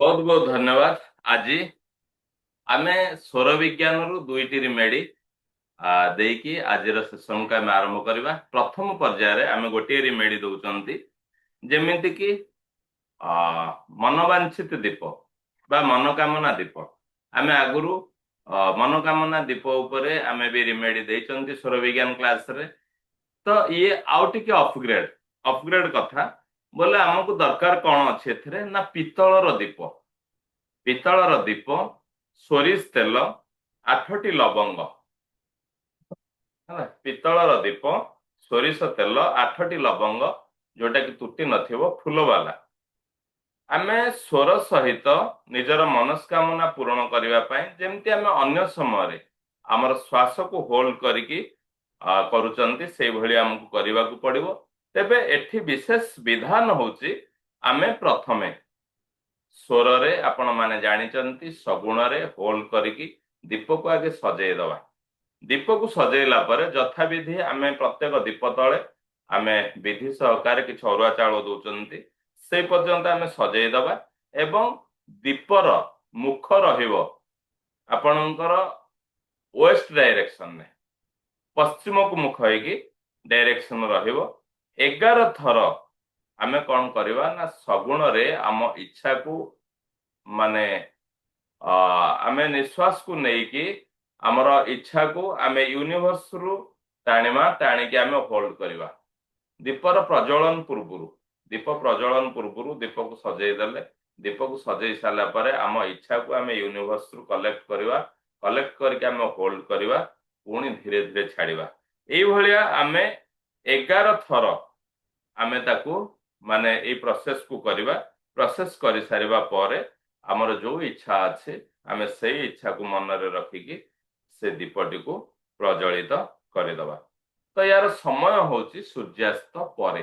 बहुत बहुत धन्यवाद। आज आमे स्वर विज्ञान रु दुईटी रिमेडी देकी आज सेशन को आम आरंभ करवा। प्रथम पर्यायर आम गोटे रिमेडी दौरान जेमिति कि मनोवांछित दीप बा मनोकामना दीप आम आगुरु मनोकामना दीप उपरे आम भी रिमेडी देइचंती स्वर विज्ञान क्लास रे। तो ये आउ टिके अपग्रेड अपग्रेड कथा बोले आमको दरकार कौन अच्छे एथिरे ना पितलर दीप। पितलर दीप सोरिष तेल 8टी लवंग है। पितलर दीप सोरिष तेल 8टी लवंग जोटा कि तुटी नथिबो फूल वाला। आमे स्वर सहित निजर मनस्कामना पूर्ण करने जमती आम अन्य समय आमर श्वास को होल्ड करिकी करुचंती से भली हमको करने को पड़िबो। तेबे एठी विशेष विधान होची आमे प्रथमे स्वर रे आपण माने जानिचंती सगुण रे होल्ड करिकी दीप को आगे सजेई दवा। दीप को सजेला पर यथा विधि आमे प्रत्येक दीप तले आमे विधि सहकार कि अरुआ चाउल दउचंती से पर्यंत आमे सजेई दवा एवं दीपर मुख रहिबो आपणकर वेस्ट डायरेक्शन ने पश्चिम को मुख होगी डायरेक्शन रहिबो। 11 थर आमे कौन करवा ना सगुण रे आम इच्छा को माने आमे निश्वास को नेकी आमर इच्छा को आमे यूनिवर्स रु टाणीमा टाणिकी आमे होल्ड करवा। दीपर प्रज्वलन पूर्व दीप प्रज्वलन पूर्व दीप को सजेई देले दीप को सजेई सारा पर आम इच्छा को आमे यूनिवर्स रु कलेक्ट करवा। कलेक्ट करके आमे होल्ड करवा पुणी धीरे धीरे छाड़वा। एई भलिया आमे 11 थर आमे ताकू माने ए प्रोसेस को करवा। प्रोसेस कर सारिबा पर आमर जो इच्छा अच्छे आमे से इच्छा को मन रे रखिकी से दीपटी को प्रज्वलित करदबा। तो यार समय होची सूर्यास्त परे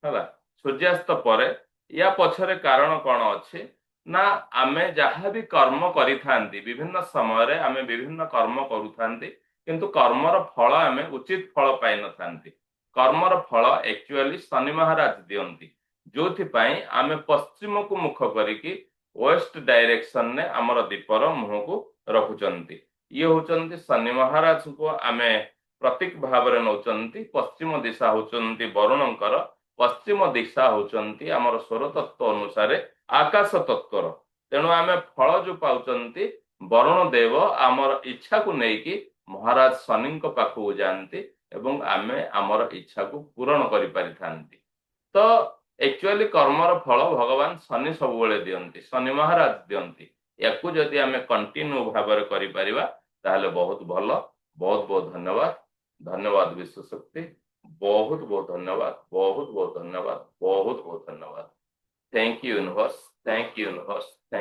हला। सूर्यास्त परे या पछरे कारण कौन अच्छे ना आमे जहाँ भी कर्म करिथांती विभिन्न समय रे आमे विभिन्न कर्म करुथांती किंतु कर्मर फल आमे उचित फल पाई न थांती। कर्मर फल एक्चुअली शनि महाराज दियंती जोथि पाई आमे पश्चिम को मुख करिकी वेस्ट डायरेक्शन ने आमर दीपर मुह को रखुचंती। ये होचंती शनि महाराज को आमे प्रतीक भाव रे नौचंती। पश्चिम दिशा होचंती वरुणकर पश्चिम दिशा होचंती आमर स्वर तत्व अनुसार आकाश तत्वर। तेणु आमे फल जो पाउचंती वरुण देव आमर इच्छा को नेकी महाराज शनि पाखु जानती एवं आमे आमर इच्छा को पूर्ण करि परिथांती। तो एक्चुअली कर्मर फल भगवान शनि सब बेले दियंती शनि महाराज दियंती। याकू जदि आमे कंटिन्यू भाव रे करि परिबा ताहले बहुत भलो। बहुत बहुत धन्यवाद। धन्यवाद विश्व शक्ति। बहुत बहुत धन्यवाद। बहुत बहुत धन्यवाद। बहुत बहुत धन्यवाद। Thank you universe. Thank you universe.